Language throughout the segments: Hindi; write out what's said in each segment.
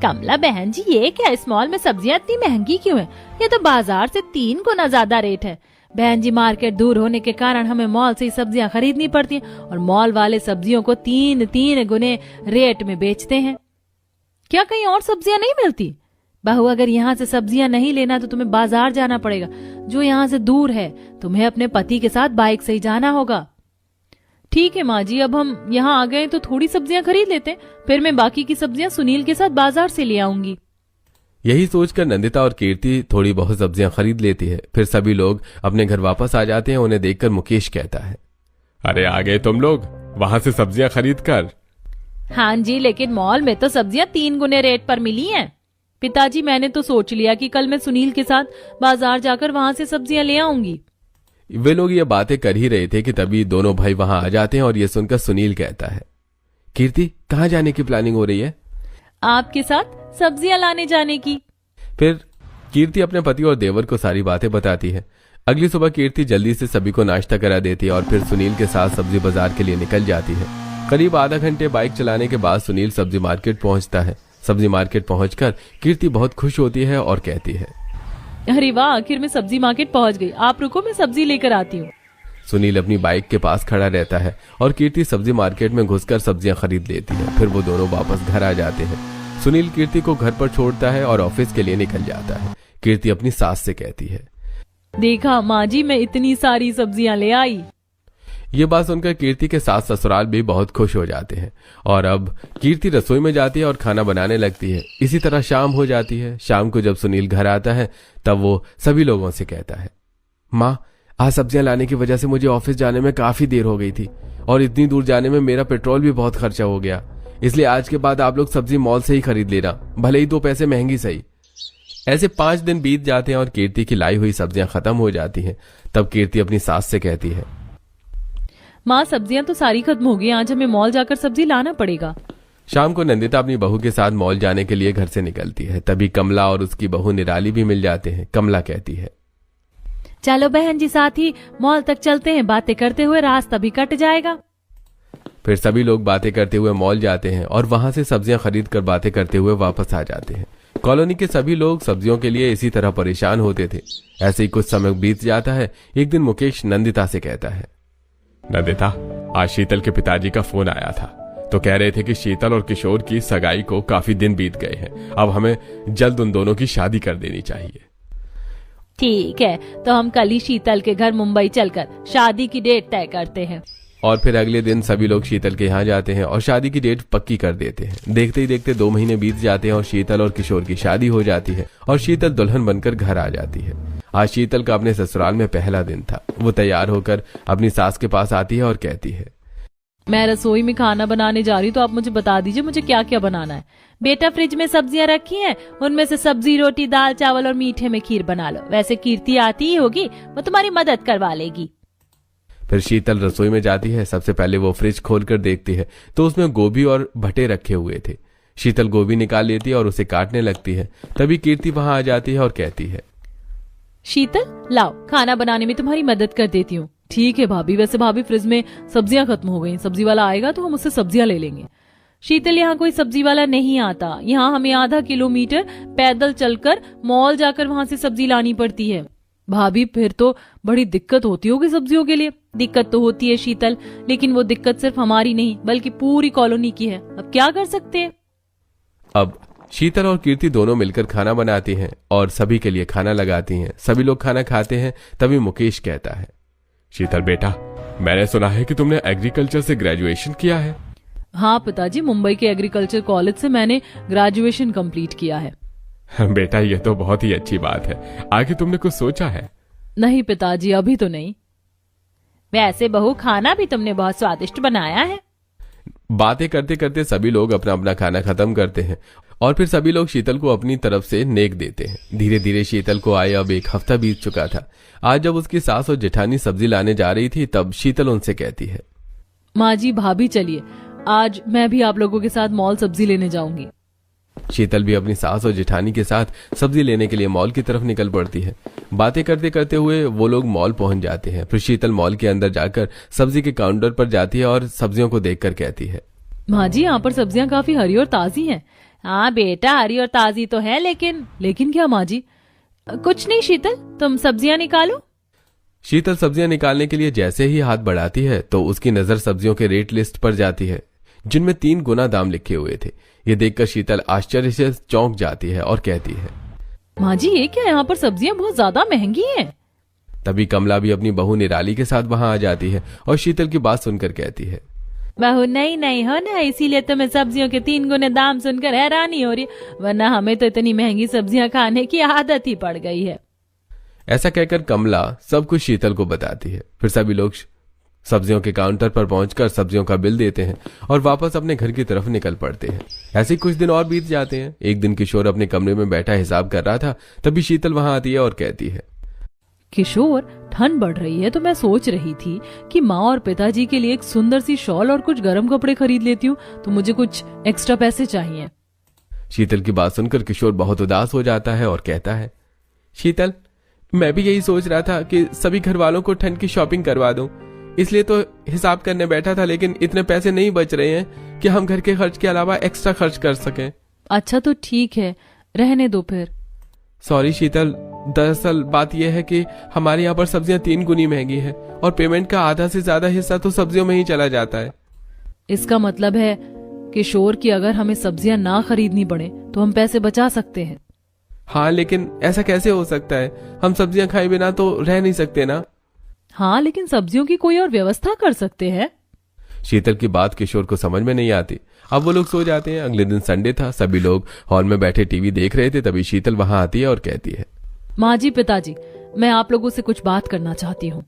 कमला बहन जी, ये क्या इस मॉल में सब्जियां इतनी महंगी क्यों हैं? ये तो बाजार से 3 गुना ज्यादा रेट है। बहन जी, मार्केट दूर होने के कारण हमें मॉल से ही सब्जियां खरीदनी पड़ती हैं और मॉल वाले सब्जियों को 3 गुने रेट में बेचते हैं। क्या कहीं और सब्जियां नहीं मिलती? बहू, अगर यहाँ से सब्जियां नहीं लेना तो तुम्हें बाजार जाना पड़ेगा, जो यहाँ से दूर है। तुम्हें अपने पति के साथ बाइक से ही जाना होगा। ठीक है माँ जी, अब हम यहाँ आ गए तो थोड़ी सब्जियां खरीद लेते हैं, फिर मैं बाकी की सब्जियां सुनील के साथ बाजार से ले आऊंगी। यही सोचकर नंदिता और कीर्ति थोड़ी बहुत सब्जियां खरीद लेती है। फिर सभी लोग अपने घर वापस आ जाते हैं। उन्हें देखकर मुकेश कहता है, अरे आ गए तुम लोग वहां से सब्जियां खरीद कर। हाँ जी, लेकिन मॉल में तो सब्जियां 3 गुने रेट पर मिली हैं। पिताजी, मैंने तो सोच लिया कि कल मैं सुनील के साथ बाजार जाकर वहां से सब्जियां ले आऊंगी। वे लोग ये बातें कर ही रहे थे कि तभी दोनों भाई वहां आ जाते हैं और ये सुनकर सुनील कहता है, कीर्ति, कहाँ जाने की प्लानिंग हो रही है? आपके साथ सब्जियां लाने जाने की। फिर कीर्ति अपने पति और देवर को सारी बातें बताती है। अगली सुबह कीर्ति जल्दी से सभी को नाश्ता करा देती है और फिर सुनील के साथ सब्जी बाजार के लिए निकल जाती है। करीब आधा घंटे बाइक चलाने के बाद सुनील सब्जी मार्केट पहुंचता है। सब्जी मार्केट पहुंचकर कीर्ति बहुत खुश होती है और कहती है, अरे वाह, आखिर में सब्जी मार्केट पहुंच गई। आप रुको, मैं सब्जी लेकर आती हूँ। सुनील अपनी बाइक के पास खड़ा रहता है और कीर्ति सब्जी मार्केट में घुसकर सब्जियां खरीद लेती है। फिर वो दोनों वापस घर आ जाते हैं। सुनील कीर्ति को घर पर छोड़ता है और ऑफिस के लिए निकल जाता है। कीर्ति अपनी सास से कहती है, देखा माँ जी, मैं इतनी सारी सब्जियां ले आई। ये बात सुनकर कीर्ति के सास ससुराल भी बहुत खुश हो जाते हैं और अब कीर्ति रसोई में जाती है और खाना बनाने लगती है। इसी तरह शाम हो जाती है। शाम को जब सुनील घर आता है तब वो सभी लोगों से कहता है, माँ, आज सब्जियां लाने की वजह से मुझे ऑफिस जाने में काफी देर हो गई थी और इतनी दूर जाने में मेरा पेट्रोल भी बहुत खर्चा हो गया। इसलिए आज के बाद आप लोग सब्जी मॉल से ही खरीद लेना, भले ही 2 पैसे महंगी सही। ऐसे 5 दिन बीत जाते हैं और कीर्ति की लाई हुई सब्जियां खत्म हो जाती हैं। तब कीर्ति अपनी सास से कहती है, माँ, सब्जियां तो सारी खत्म हो गई, आज हमें मॉल जाकर सब्जी लाना पड़ेगा। शाम को नंदिता अपनी बहू के साथ मॉल जाने के लिए घर से निकलती है। तभी कमला और उसकी बहू निराली भी मिल जाते हैं। कमला कहती है, चलो बहन जी, साथ ही मॉल तक चलते हैं, बातें करते हुए रास्ता भी कट जाएगा। फिर सभी लोग बातें करते हुए मॉल जाते हैं और वहां से सब्जियां खरीद कर बातें करते हुए वापस आ जाते हैं। कॉलोनी के सभी लोग सब्जियों के लिए इसी तरह परेशान होते थे। ऐसे ही कुछ समय बीत जाता है। एक दिन मुकेश नंदिता से कहता है, नंदिता, आज शीतल के पिताजी का फोन आया था, तो कह रहे थे कि शीतल और किशोर की सगाई को काफी दिन बीत गए हैं। अब हमें जल्द उन दोनों की शादी कर देनी चाहिए। ठीक है, तो हम कल ही शीतल के घर मुंबई चलकर शादी की डेट तय करते हैं। और फिर अगले दिन सभी लोग शीतल के यहाँ जाते हैं और शादी की डेट पक्की कर देते हैं। देखते ही देखते 2 महीने बीत जाते हैं और शीतल और किशोर की शादी हो जाती है और शीतल दुल्हन बनकर घर आ जाती है। आज शीतल का अपने ससुराल में पहला दिन था। वो तैयार होकर अपनी सास के पास आती है और कहती है, मैं रसोई में खाना बनाने जा रही हूँ, तो आप मुझे बता दीजिए मुझे क्या क्या बनाना है। बेटा, फ्रिज में सब्जियां रखी हैं, उनमें से सब्जी, रोटी, दाल, चावल और मीठे में खीर बना लो। वैसे कीर्ति आती ही होगी, वो तुम्हारी मदद करवा लेगी। फिर शीतल रसोई में जाती है। सबसे पहले वो फ्रिज खोलकर देखती है तो उसमें गोभी और भटे रखे हुए थे। शीतल गोभी निकाल लेती है और उसे काटने लगती है। तभी कीर्ति वहां आ जाती है और कहती है, शीतल, लाओ, खाना बनाने में तुम्हारी मदद कर देती हूँ। ठीक है भाभी, वैसे भाभी फ्रिज में सब्जियां खत्म हो गई, सब्जी वाला आएगा तो हम उससे सब्जियां ले लेंगे। शीतल, यहाँ कोई सब्जी वाला नहीं आता, यहाँ हमें आधा किलोमीटर पैदल चलकर मॉल जाकर वहां से सब्जी लानी पड़ती है। भाभी, फिर तो बड़ी दिक्कत होती होगी सब्जियों के लिए। दिक्कत तो होती है शीतल, लेकिन वो दिक्कत सिर्फ हमारी नहीं बल्कि पूरी कॉलोनी की है। अब क्या कर सकते हैं? अब शीतल और कीर्ति दोनों मिलकर खाना बनाती हैं और सभी के लिए खाना लगाती हैं। सभी लोग खाना खाते हैं। तभी मुकेश कहता है, शीतल बेटा, मैंने सुना है कि तुमने एग्रीकल्चर से ग्रेजुएशन किया है। हाँ पिताजी, मुंबई के एग्रीकल्चर कॉलेज से मैंने ग्रेजुएशन कंप्लीट किया है। बेटा, ये तो बहुत ही अच्छी बात है। आगे तुमने कुछ सोचा है? नहीं पिताजी, अभी तो नहीं। वैसे बहू, खाना भी तुमने बहुत स्वादिष्ट बनाया है। बातें करते करते सभी लोग अपना अपना खाना खत्म करते हैं और फिर सभी लोग शीतल को अपनी तरफ से नेक देते हैं। धीरे धीरे शीतल को आए अब 1 हफ्ता बीत चुका था। आज जब उसकी सास और जेठानी सब्जी लाने जा रही थी तब शीतल उनसे कहती है, माँ जी, भाभी चलिए, आज मैं भी आप लोगों के साथ मॉल सब्जी लेने जाऊंगी। शीतल भी अपनी सास और जेठानी के साथ सब्जी लेने के लिए मॉल की तरफ निकल पड़ती है। बातें करते करते हुए वो लोग मॉल पहुंच जाते हैं। फिर शीतल मॉल के अंदर जाकर सब्जी के काउंटर पर जाती है और सब्जियों को देखकर कहती है, माँ जी, यहाँ पर सब्जियां काफी हरी और ताजी हैं। हाँ बेटा, हरी और ताजी तो है, लेकिन क्या माँ जी? कुछ नहीं शीतल, तुम सब्जियां निकालो। शीतल सब्जियां निकालने के लिए जैसे ही हाथ बढ़ाती है तो उसकी नजर सब्जियों के रेट लिस्ट पर जाती है, जिनमें 3 गुना दाम लिखे हुए थे। ये देखकर शीतल आश्चर्य से चौंक जाती है और कहती है, माँ जी ये क्या, यहाँ पर सब्जियां बहुत ज्यादा महंगी हैं। तभी कमला भी अपनी बहू निराली के साथ वहां आ जाती है और शीतल की बात सुनकर कहती है, बहू नहीं हो ना, इसीलिए तुम्हें सब्जियों के 3 गुने दाम सुनकर हैरानी हो रही, वरना हमें तो इतनी महंगी सब्जियां खाने की आदत ही पड़ गई है। ऐसा कहकर कमला सब कुछ शीतल को बताती है। फिर सभी लोग सब्जियों के काउंटर पर पहुंचकर सब्जियों का बिल देते हैं और वापस अपने घर की तरफ निकल पड़ते हैं। ऐसे कुछ दिन और बीत जाते हैं। एक दिन किशोर अपने कमरे में बैठा हिसाब कर रहा था, तभी शीतल वहां आती है और कहती है, किशोर, ठंड बढ़ रही है तो मैं सोच रही थी कि माँ और पिताजी के लिए एक सुंदर सी शॉल और कुछ गर्म कपड़े खरीद लेती हूँ, तो मुझे कुछ एक्स्ट्रा पैसे चाहिए। शीतल की बात सुनकर किशोर बहुत उदास हो जाता है और कहता है, शीतल, मैं भी यही सोच रहा था कि सभी घर वालों को ठंड की शॉपिंग करवा दूं, इसलिए तो हिसाब करने बैठा था, लेकिन इतने पैसे नहीं बच रहे हैं कि हम घर के खर्च के अलावा एक्स्ट्रा खर्च कर सकें। अच्छा तो ठीक है, रहने दो फिर। सॉरी शीतल, दरअसल बात यह है कि हमारे यहाँ पर सब्जियां 3 गुनी महंगी है और पेमेंट का आधा से ज्यादा हिस्सा तो सब्जियों में ही चला जाता है। इसका मतलब है किशोर कि अगर हमें सब्जियां ना खरीदनी पड़े तो हम पैसे बचा सकते हैं। हाँ, लेकिन ऐसा कैसे हो सकता है? हम सब्जियां खाए बिना तो रह नहीं सकते ना। हाँ, लेकिन सब्जियों की कोई और व्यवस्था कर सकते हैं। शीतल की बात किशोर को समझ में नहीं आती। अब वो लोग सो जाते हैं। अगले दिन संडे था, सभी लोग हॉल में बैठे टीवी देख रहे थे। तभी शीतल वहां आती है और कहती है, माँ जी, पिताजी, मैं आप लोगों से कुछ बात करना चाहती हूँ।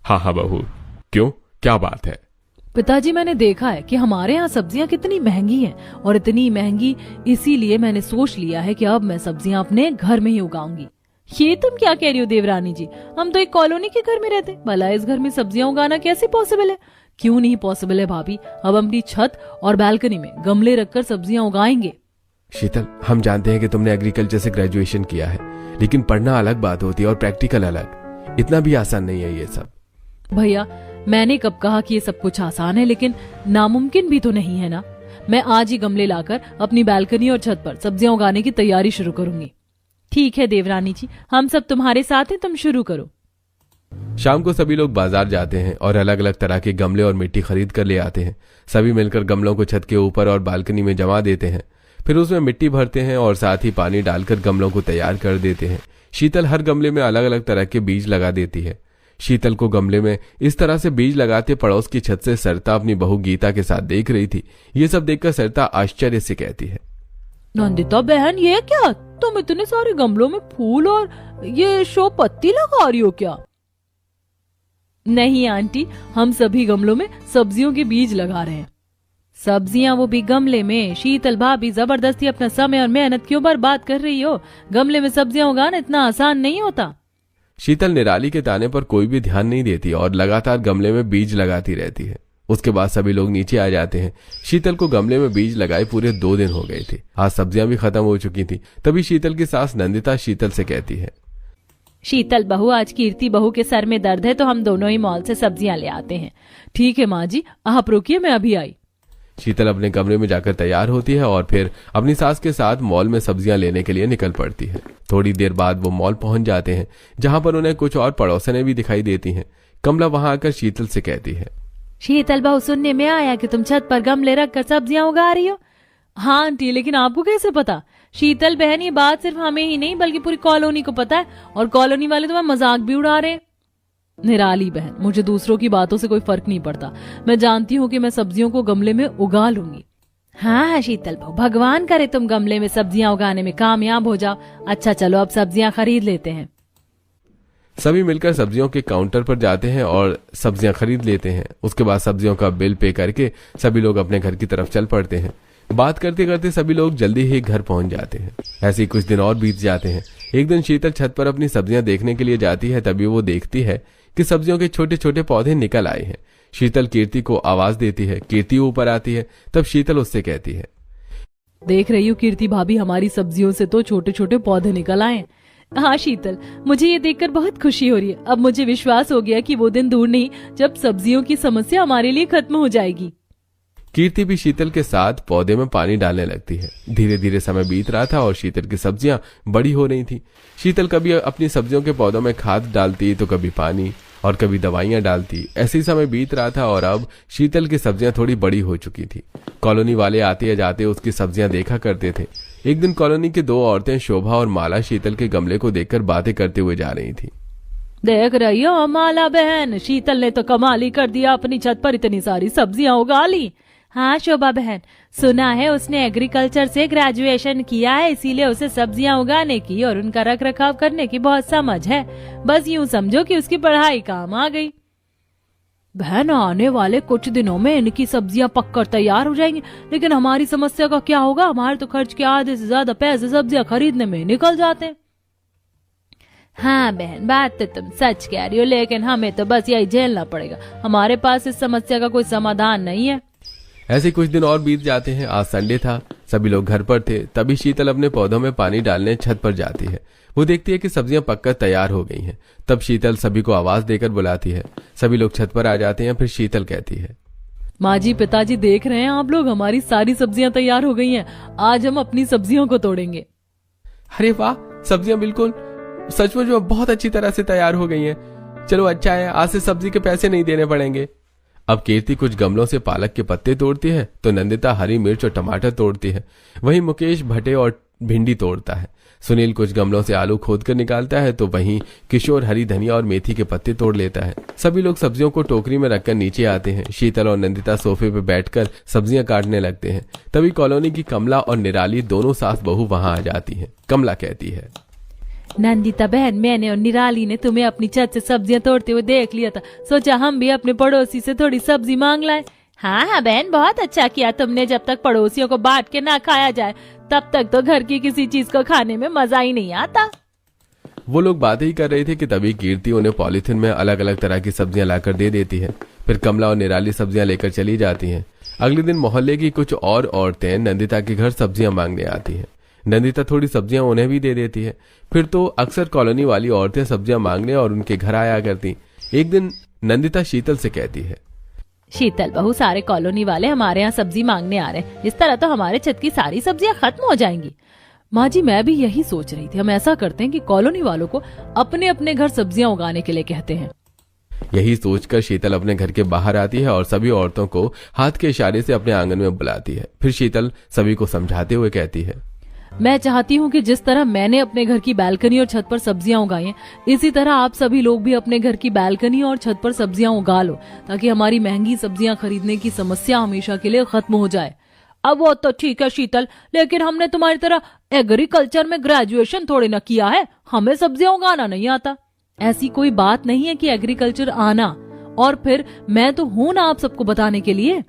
हाँ बहू, क्यों, क्या बात है? पिताजी, मैंने देखा है कि हमारे यहाँ सब्जियाँ कितनी महंगी हैं, और इतनी महंगी इसीलिए मैंने सोच लिया है कि अब मैं सब्जियाँ अपने घर में ही उगाऊंगी। ये तुम क्या कह रही हो देवरानी जी? हम तो एक कॉलोनी के घर में रहते, भला इस घर में सब्जियां उगाना कैसे पॉसिबल है? क्यों नहीं पॉसिबल है भाभी? अब अपनी छत और बालकनी में गमले रखकर सब्जियां उगाएंगे। शीतल, हम जानते हैं कि तुमने एग्रीकल्चर से ग्रेजुएशन किया है, लेकिन पढ़ना अलग बात होती है और प्रैक्टिकल अलग। इतना भी आसान नहीं है ये सब। भैया, मैंने कब कहा कि ये सब कुछ आसान है, लेकिन नामुमकिन भी तो नहीं है ना। मैं आज ही गमले लाकर अपनी बालकनी और छत पर सब्जियां उगाने की तैयारी शुरू करूंगी। ठीक है देवरानी जी, हम सब तुम्हारे साथ हैं, तुम शुरू करो। शाम को सभी लोग बाजार जाते हैं और अलग अलग तरह के गमले और मिट्टी खरीद कर ले आते हैं। सभी मिलकर गमलों को छत के ऊपर और बालकनी में जमा देते हैं। फिर उसमें मिट्टी भरते हैं और साथ ही पानी डालकर गमलों को तैयार कर देते हैं। शीतल हर गमले में अलग अलग तरह के बीज लगा देती है। शीतल को गमले में इस तरह से बीज लगाते पड़ोस की छत से सरिता अपनी बहू गीता के साथ देख रही थी। ये सब देखकर सरिता आश्चर्य से कहती है, नंदिता बहन, ये क्या, तुम इतने सारे गमलों में फूल और ये शो पत्ती लगा रही हो क्या? नहीं आंटी, हम सभी गमलों में सब्जियों के बीज लगा रहे हैं। सब्जियां, वो भी गमले में? शीतल भाभी, जबरदस्ती अपना समय और मेहनत क्यों बर्बाद कर रही हो? गमले में सब्जियां उगाना इतना आसान नहीं होता। शीतल निराली के ताने पर कोई भी ध्यान नहीं देती और लगातार गमले में बीज लगाती रहती है। उसके बाद सभी लोग नीचे आ जाते हैं। शीतल को गमले में बीज लगाए पूरे 2 दिन हो गए थे। आज सब्जियां भी खत्म हो चुकी थी। तभी शीतल की सास नंदिता शीतल से कहती है, शीतल बहू, आज कीर्ति बहू के सर में दर्द है तो हम दोनों ही मॉल से सब्जियां ले आते हैं। ठीक है माँ जी, आप रुकिए, मैं अभी आई। शीतल अपने कमरे में जाकर तैयार होती है और फिर अपनी सास के साथ मॉल में सब्जियां लेने के लिए निकल पड़ती है। थोड़ी देर बाद वो मॉल पहुंच जाते हैं, जहां पर उन्हें कुछ और पड़ोसनें भी दिखाई देती हैं। कमला वहां आकर शीतल से कहती है, शीतल बहू, सुनने में आया कि तुम छत पर गमले रखकर सब्जियां उगा रही हो। हाँ आंटी, लेकिन आपको कैसे पता? शीतल बहन, ये बात सिर्फ हमें ही नहीं बल्कि पूरी कॉलोनी को पता है, और कॉलोनी वाले तुम्हारा मजाक भी उड़ा रहे हैं। निराली बहन, मुझे दूसरों की बातों से कोई फर्क नहीं पड़ता। मैं जानती हूँ कि मैं सब्जियों को गमले में उगा लूंगी। हाँ शीतल बहू, भगवान करे तुम गमले में सब्जियां उगाने में कामयाब हो जाओ। अच्छा चलो, अब सब्जियां खरीद लेते हैं। सभी मिलकर सब्जियों के काउंटर पर जाते हैं और सब्जियां खरीद लेते हैं। उसके बाद सब्जियों का बिल पे करके सभी लोग अपने घर की तरफ चल पड़ते हैं। बात करते करते सभी लोग जल्दी ही घर पहुंच जाते हैं। ऐसे ही कुछ दिन और बीत जाते हैं। एक दिन शीतल छत पर अपनी सब्जियां देखने के लिए जाती है। तभी वो देखती है कि सब्जियों के छोटे छोटे पौधे निकल आए हैं। शीतल कीर्ति को आवाज देती है। कीर्ति ऊपर आती है। तब शीतल उससे कहती है, देख रही हूँ कीर्ति भाभी, हमारी सब्जियों से तो छोटे छोटे पौधे निकल आए। हाँ शीतल, मुझे ये देखकर बहुत खुशी हो रही है। अब मुझे विश्वास हो गया कि वो दिन दूर नहीं जब सब्जियों की समस्या हमारे लिए खत्म हो जाएगी। कीर्ति भी शीतल के साथ पौधे में पानी डालने लगती है। धीरे धीरे समय बीत रहा था और शीतल की सब्जियां बड़ी हो रही थी। शीतल कभी अपनी सब्जियों के पौधों में खाद डालती तो कभी पानी और कभी दवाइयां डालती। ऐसे ही समय बीत रहा था और अब शीतल की सब्जियां थोड़ी बड़ी हो चुकी थी। कॉलोनी वाले आते जाते उसकी सब्जियां देखा करते थे। एक दिन कॉलोनी की दो औरतें शोभा और माला शीतल के गमले को देखकर बातें करते हुए जा रही थी। देख रही हो माला बहन, शीतल ने तो कमाल ही कर दिया, अपनी छत पर इतनी सारी सब्जियां उगा ली। हाँ शोभा बहन, सुना है उसने एग्रीकल्चर से ग्रेजुएशन किया है, इसीलिए उसे सब्जियां उगाने की और उनका रख रखाव करने की बहुत समझ है। बस यूं समझो कि उसकी पढ़ाई काम आ गई। बहन, आने वाले कुछ दिनों में इनकी सब्जियां पककर तैयार हो जाएंगी, लेकिन हमारी समस्या का क्या होगा? हमारे तो खर्च के आधे से ज्यादा पैसे सब्जियां खरीदने में निकल जाते हैं। हाँ बहन, बात तो तुम सच कह रही हो, लेकिन हमें तो बस यही झेलना पड़ेगा। हमारे पास इस समस्या का कोई समाधान नहीं है। ऐसे कुछ दिन और बीत जाते हैं। आज संडे था, सभी लोग घर पर थे। तभी शीतल अपने पौधों में पानी डालने छत पर जाती है। वो देखती है कि सब्जियां पककर तैयार हो गई हैं। तब शीतल सभी को आवाज देकर बुलाती है। सभी लोग छत पर आ जाते हैं। फिर शीतल कहती है, माँ जी, पिताजी देख रहे हैं आप लोग, हमारी सारी सब्जियां तैयार हो गई हैं। आज हम अपनी सब्जियों को तोड़ेंगे। अरे वाह, सब्जियां बिल्कुल सचमुच में बहुत अच्छी तरह से तैयार हो गई हैं। चलो अच्छा है, आज से सब्जी के पैसे नहीं देने पड़ेंगे। अब कीर्ति कुछ गमलों से पालक के पत्ते तोड़ती है तो नंदिता हरी मिर्च और टमाटर तोड़ती है। वहीं मुकेश भटे और भिंडी तोड़ता है। सुनील कुछ गमलों से आलू खोद कर निकालता है तो वहीं किशोर हरी धनिया और मेथी के पत्ते तोड़ लेता है। सभी लोग सब्जियों को टोकरी में रखकर नीचे आते हैं। शीतल और नंदिता सोफे पे बैठकर सब्जियां काटने लगते हैं। तभी कॉलोनी की कमला और निराली दोनों सास बहू वहां आ जाती हैं। कमला कहती है, नंदिता बहन, मैंने और निराली ने तुम्हें अपनी छत से सब्जियां तोड़ते हुए देख लिया था, सोचा हम भी अपने पड़ोसी से थोड़ी सब्जी मांग लाए। हाँ बहन, बहुत अच्छा किया तुमने। जब तक पड़ोसियों को बांट के ना खाया जाए तब तक तो घर की किसी चीज को खाने में मजा ही नहीं आता। वो लोग बातें ही कर रहे थे कि तभी कीर्ति उन्हें पॉलिथीन में अलग अलग तरह की सब्जियां लाकर दे देती है। फिर कमला और निराली सब्जियां लेकर चली जाती हैं। अगले दिन मोहल्ले की कुछ और औरतें नंदिता के घर सब्जियां मांगने आती हैं। नंदिता थोड़ी सब्जियां उन्हें भी दे देती है। फिर तो अक्सर कॉलोनी वाली औरतें सब्जियां मांगने और उनके घर आया करती। एक दिन नंदिता शीतल से कहती है, शीतल बहू, सारे कॉलोनी वाले हमारे यहाँ सब्जी मांगने आ रहे हैं। इस तरह तो हमारे छत की सारी सब्जियां खत्म हो जाएंगी। माँ जी, मैं भी यही सोच रही थी। हम ऐसा करते हैं कि कॉलोनी वालों को अपने अपने घर सब्जियां उगाने के लिए कहते हैं। यही सोचकर शीतल अपने घर के बाहर आती है और सभी औरतों को हाथ के इशारे से अपने आंगन में बुलाती है। फिर शीतल सभी को समझाते हुए कहती है, मैं चाहती हूँ कि जिस तरह मैंने अपने घर की बालकनी और छत पर सब्जियां उगाई हैं, इसी तरह आप सभी लोग भी अपने घर की बालकनी और छत पर सब्जियां उगा लो, ताकि हमारी महंगी सब्जियां खरीदने की समस्या हमेशा के लिए खत्म हो जाए। अब वो तो ठीक है शीतल, लेकिन हमने तुम्हारी तरह एग्रीकल्चर में ग्रेजुएशन थोड़ी ना किया है, हमें सब्जियां उगाना नहीं आता। ऐसी कोई बात नहीं है कि एग्रीकल्चर आना, और फिर मैं तो हूं ना आप सबको बताने के लिए।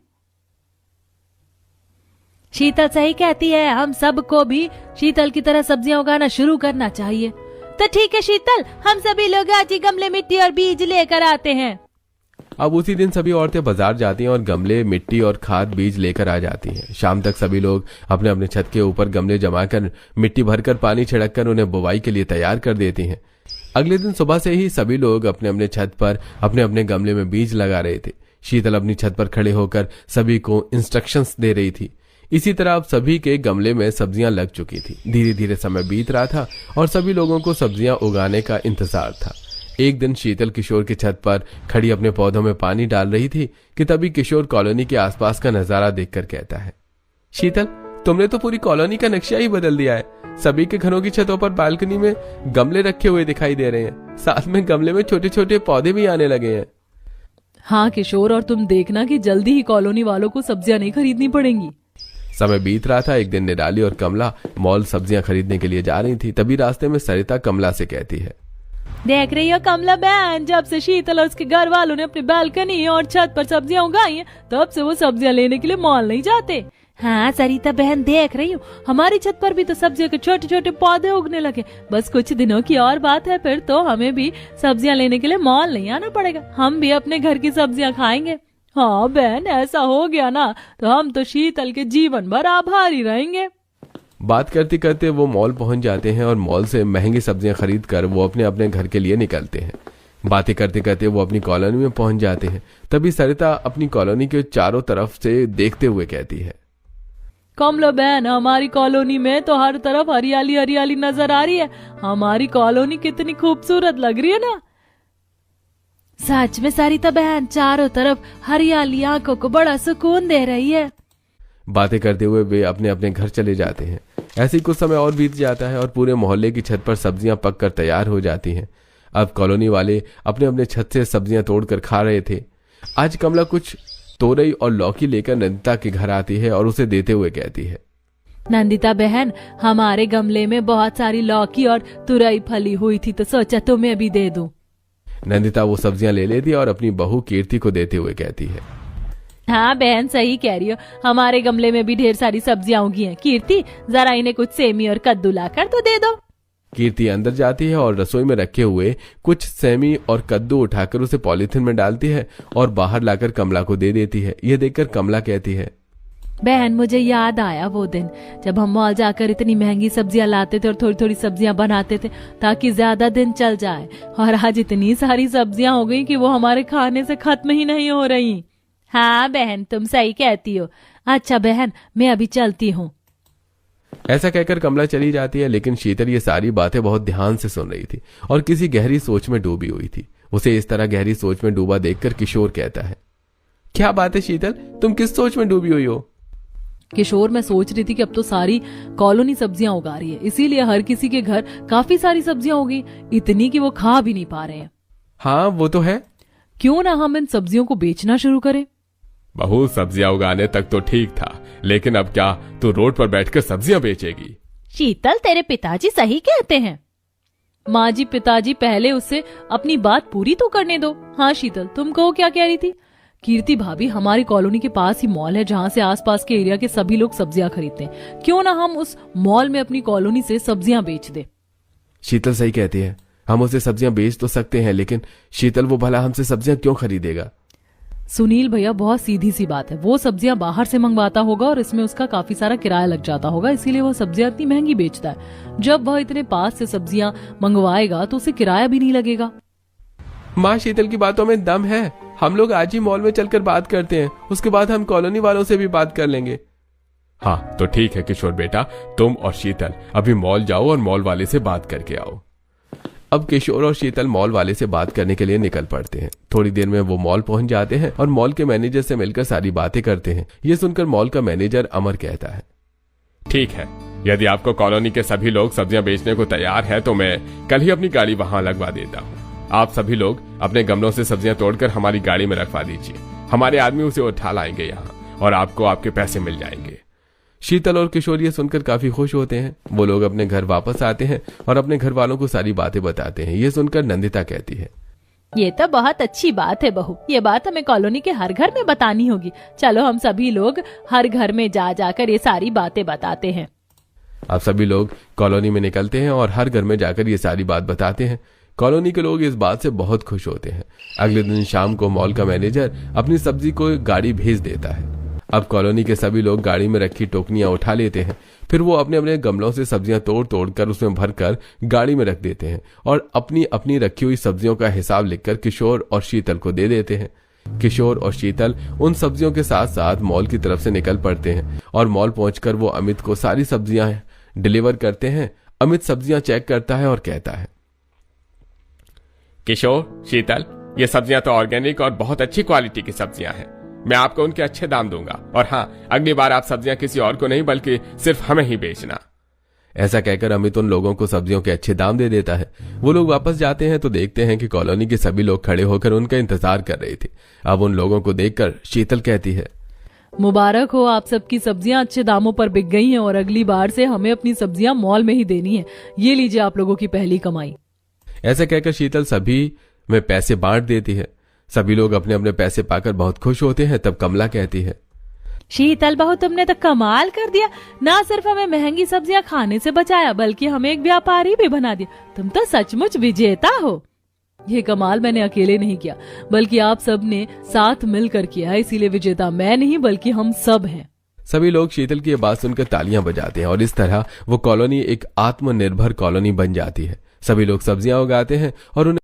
शीतल सही कहती है, हम सबको भी शीतल की तरह सब्जियां उगाना शुरू करना चाहिए। तो ठीक है शीतल, हम सभी लोग आज ही गमले, मिट्टी और बीज लेकर आते हैं। अब उसी दिन सभी औरतें बाजार जाती हैं और गमले, मिट्टी और खाद बीज लेकर आ जाती हैं। शाम तक सभी लोग अपने अपने छत के ऊपर गमले जमाकर मिट्टी भरकर पानी छिड़ककर उन्हें बुवाई के लिए तैयार कर देती हैं। अगले दिन सुबह से ही सभी लोग अपने अपने छत पर अपने अपने गमले में बीज लगा रहे थे। शीतल अपनी छत पर खड़े होकर सभी को इंस्ट्रक्शंस दे रही थी। इसी तरह अब सभी के गमले में सब्जियां लग चुकी थी। धीरे धीरे समय बीत रहा था और सभी लोगों को सब्जियां उगाने का इंतजार था। एक दिन शीतल किशोर की छत पर खड़ी अपने पौधों में पानी डाल रही थी कि तभी किशोर कॉलोनी के आसपास का नजारा देखकर कहता है, शीतल, तुमने तो पूरी कॉलोनी का नक्शा ही बदल दिया है। सभी के घरों की छतों पर बालकनी में गमले रखे हुए दिखाई दे रहे हैं। साथ में गमले में छोटे छोटे पौधे भी आने लगे हैं। हाँ किशोर, और तुम देखना कि जल्दी ही कॉलोनी वालों को सब्जियां नहीं खरीदनी पड़ेंगी। समय बीत रहा था। एक दिन निराली और कमला मॉल सब्जियां खरीदने के लिए जा रही थी। तभी रास्ते में सरिता कमला से कहती है, देख रही हो कमला बहन, जब से शीतल और उसके घर वालों ने अपनी बालकनी और छत पर सब्जियां उगाई हैं, तब से वो सब्जियां लेने के लिए मॉल नहीं जाते। हाँ सरिता बहन, देख रही हूँ, हमारी छत पर भी तो सब्जियों के छोटे छोटे पौधे उगने लगे। बस कुछ दिनों की और बात है, फिर तो हमें भी सब्जियां लेने के लिए मॉल नहीं आना पड़ेगा। हम भी अपने घर की सब्जियां खाएंगे। हाँ बहन, ऐसा हो गया ना तो हम तो शीतल के जीवन भर आभारी रहेंगे। बात करते करते वो मॉल पहुंच जाते हैं और मॉल से महंगी सब्जियां खरीद कर वो अपने अपने घर के लिए निकलते हैं। बातें करते करते वो अपनी कॉलोनी में पहुंच जाते हैं। तभी सरिता अपनी कॉलोनी के चारों तरफ से देखते हुए कहती है, कमला बहन, हमारी कॉलोनी में तो हर तरफ हरियाली हरियाली नजर आ रही है। हमारी कॉलोनी कितनी खूबसूरत लग रही है ना। सच में सरिता बहन, चारों तरफ हरियाली आंखों को बड़ा सुकून दे रही है। बातें करते हुए वे अपने अपने घर चले जाते हैं। ऐसे ही कुछ समय और बीत जाता है और पूरे मोहल्ले की छत पर सब्जियां पककर तैयार हो जाती हैं। अब कॉलोनी वाले अपने अपने छत से सब्जियां तोड़कर खा रहे थे। आज कमला कुछ तोरई और लौकी लेकर नंदिता के घर आती है और उसे देते हुए कहती है, नंदिता बहन, हमारे गमले में बहुत सारी लौकी और तुरई फली हुई थी तो सोचा तुम्हें भी दे दूं। नंदिता वो सब्जियां ले लेती है और अपनी बहू कीर्ति को देते हुए कहती है, हाँ बहन, सही कह रही हो, हमारे गमले में भी ढेर सारी सब्जियां उगी हैं। कीर्ति, जरा इन्हें कुछ सेमी और कद्दू लाकर तो दे दो। कीर्ति अंदर जाती है और रसोई में रखे हुए कुछ सेमी और कद्दू उठाकर उसे पॉलीथिन में डालती है और बाहर लाकर कमला को दे देती है। यह देखकर कमला कहती है, बहन, मुझे याद आया वो दिन जब हम मॉल जाकर इतनी महंगी सब्जियां लाते थे और थोड़ी थोड़ी सब्जियां बनाते थे ताकि ज्यादा दिन चल जाए। और आज इतनी सारी सब्जियां हो गई कि वो हमारे खाने से खत्म ही नहीं हो रही। हाँ बहन, तुम सही कहती हो। अच्छा बहन, मैं अभी चलती हूँ। ऐसा कहकर कमला चली जाती है, लेकिन शीतल ये सारी बातें बहुत ध्यान से सुन रही थी और किसी गहरी सोच में डूबी हुई थी। उसे इस तरह गहरी सोच में डूबा देखकर किशोर कहता है, क्या बात है शीतल, तुम किस सोच में डूबी हुई हो? किशोर, मैं सोच रही थी कि अब तो सारी कॉलोनी सब्जियां उगा रही है, इसीलिए हर किसी के घर काफी सारी सब्जियां हो गई, इतनी कि वो खा भी नहीं पा रहे हैं। हाँ वो तो है। क्यों ना हम इन सब्जियों को बेचना शुरू करें? बहू, सब्जियां उगाने तक तो ठीक था, लेकिन अब क्या तू रोड पर बैठकर सब्जियां बेचेगी? शीतल, तेरे पिताजी सही कहते हैं। माँ जी, पिताजी, पहले उससे अपनी बात पूरी तो करने दो। हाँ शीतल, तुम कहो, क्या कह रही थी? कीर्ति भाभी, हमारी कॉलोनी के पास ही मॉल है जहाँ से आसपास के एरिया के सभी लोग सब्जियां खरीदते हैं। क्यों ना हम उस मॉल में अपनी कॉलोनी से सब्जियां बेच दे? शीतल सही कहती है, हम उसे सब्जियां बेच तो सकते हैं, लेकिन शीतल वो भला हमसे सब्जियां क्यों खरीदेगा? सुनील भैया, बहुत सीधी सी बात है, वो सब्जियां बाहर से मंगवाता होगा और इसमें उसका काफी सारा किराया लग जाता होगा, इसीलिए वो सब्जियां इतनी महंगी बेचता है। जब वह इतने पास से सब्जियां मंगवाएगा तो उसे किराया भी नहीं लगेगा। माँ, शीतल की बातों में दम है। हम लोग आज ही मॉल में चलकर बात करते हैं, उसके बाद हम कॉलोनी वालों से भी बात कर लेंगे। हाँ तो ठीक है किशोर बेटा, तुम और शीतल अभी मॉल जाओ और मॉल वाले से बात करके आओ। अब किशोर और शीतल मॉल वाले से बात करने के लिए निकल पड़ते हैं। थोड़ी देर में वो मॉल पहुंच जाते हैं और मॉल के मैनेजर से मिलकर सारी बातें करते हैं। ये सुनकर मॉल का मैनेजर अमर कहता है, ठीक है, यदि आपको कॉलोनी के सभी लोग सब्जियां बेचने को तैयार है तो मैं कल ही अपनी गाड़ी वहां लगवा देता हूँ। आप सभी लोग अपने गमलों से सब्जियां तोड़कर हमारी गाड़ी में रखवा दीजिए। हमारे आदमी उसे उठा लाएंगे यहाँ और आपको आपके पैसे मिल जाएंगे। शीतल और किशोर ये सुनकर काफी खुश होते हैं। वो लोग अपने घर वापस आते हैं और अपने घर वालों को सारी बातें बताते हैं। ये सुनकर नंदिता कहती है, ये तो बहुत अच्छी बात है बहू, ये बात हमें कॉलोनी के हर घर में बतानी होगी। चलो हम सभी लोग हर घर में जा जाकर ये सारी बातें बताते हैं। अब सभी लोग कॉलोनी में निकलते हैं और हर घर में जाकर ये सारी बात बताते हैं। कॉलोनी के लोग इस बात से बहुत खुश होते हैं। अगले दिन शाम को मॉल का मैनेजर अपनी सब्जी को गाड़ी भेज देता है। अब कॉलोनी के सभी लोग गाड़ी में रखी टोकनियां उठा लेते हैं। फिर वो अपने अपने गमलों से सब्जियां तोड़ तोड़ कर उसमें भरकर गाड़ी में रख देते हैं और अपनी अपनी रखी हुई सब्जियों का हिसाब लिखकर किशोर और शीतल को दे देते हैं। किशोर और शीतल उन सब्जियों के साथ साथ मॉल की तरफ से निकल पड़ते हैं और मॉल पहुंचकर वो अमित को सारी सब्जियां डिलीवर करते हैं। अमित सब्जियां चेक करता है और कहता है, किशोर, शीतल, ये सब्जियां तो ऑर्गेनिक और बहुत अच्छी क्वालिटी की सब्जियां हैं। मैं आपको उनके अच्छे दाम दूंगा और हाँ, अगली बार आप सब्जियां किसी और को नहीं बल्कि सिर्फ हमें ही बेचना। ऐसा कहकर अमित उन लोगों को सब्जियों के अच्छे दाम दे देता है। वो लोग वापस जाते हैं तो देखते हैं कि कॉलोनी के सभी लोग खड़े होकर उनका इंतजार कर रहे थे। अब उन लोगों को देखकर शीतल कहती है, मुबारक हो, आप सबकी सब्जियां अच्छे दामों पर बिक गई हैं और अगली बार से हमें अपनी सब्जियां मॉल में ही देनी है। ये लीजिए आप लोगों की पहली कमाई। ऐसा कहकर शीतल सभी में पैसे बांट देती है। सभी लोग अपने अपने पैसे पाकर बहुत खुश होते हैं। तब कमला कहती है, शीतल बहू, तुमने तो कमाल कर दिया। ना सिर्फ हमें महंगी सब्जियां खाने से बचाया बल्कि हमें एक व्यापारी भी बना दिया। तुम तो सचमुच विजेता हो। ये कमाल मैंने अकेले नहीं किया बल्कि आप सब ने साथ मिलकर किया है, इसीलिए विजेता मैं नहीं बल्कि हम सब हैं। सभी लोग शीतल की ये बात सुनकर तालियां बजाते हैं और इस तरह वो कॉलोनी एक आत्मनिर्भर कॉलोनी बन जाती है। सभी लोग सब्जियां उगाते हैं और उन्हें